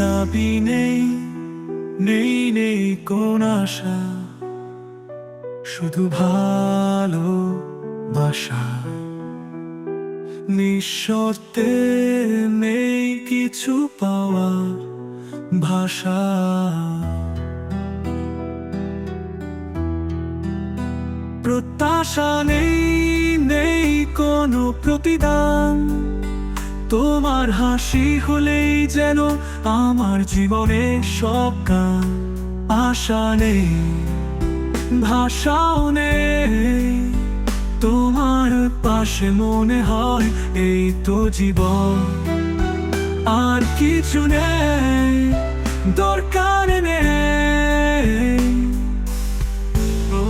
দাবি নেই, নেই নেই কোন আশা, শুধু ভালোবাসা। নিঃশর্তে নেই কিছু পাওয়ার ভাষা। প্রত্যাশা নেই, নেই কোনো প্রতিদান, তোমার হাসি হলেই যেন আমার জীবনে সব গান। আশা নেই, ভাষাও নেই, তোমার পাশে মনে হয় এই তো জীবন। আর কিছু নেই, দরকার নেই। ও,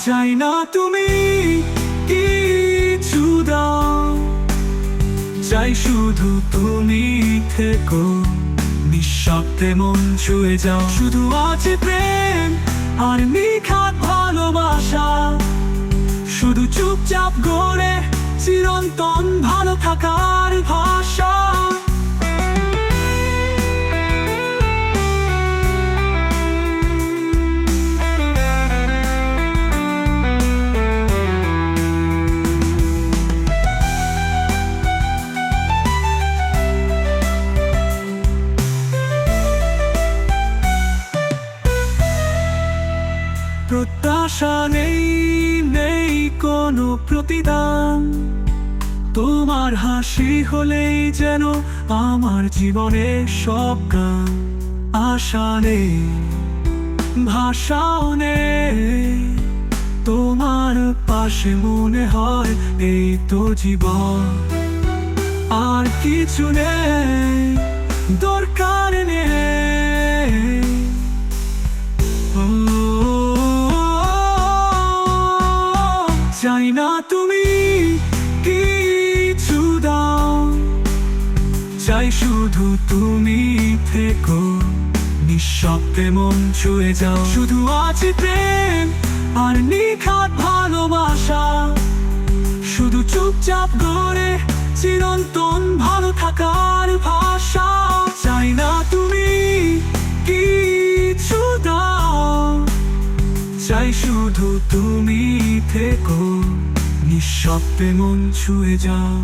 চাই না তুমি কিছু দাও, চাই শুধু তুমি থেকো, নিঃশব্দে মন ছুঁয়ে যাও। শুধু আছে প্রেম আর নিখাদ ভালোবাসা, শুধু চুপচাপ গড়ে চিরন্তন ভালো থাকার ভাষা। প্রত্যাশা নেই, নেই কোনো প্রতিদান, তোমার হাসি হলেই যেন আমার জীবনে সব গান। আশা নেই, ভাষাও নেই, তোমার পাশে মনে হয় এই তো জীবন। আর কিছু নেই, দরকার নেই। চাই না তুমি কিছু দাও, চাই শুধু তুমি থেকো, নিঃশব্দে মন ছুঁয়ে যাও। শুধু আছে প্রেম আর নিখাদ ভালোবাসা, শুধু চুপচাপ গড়ে চিরন্তন ভালো থাকার ভাষা। চাই না তুমি কিছু দাও, চাই শুধু তুমি থেকো, নিঃশব্দে মন ছুঁয়ে যাও।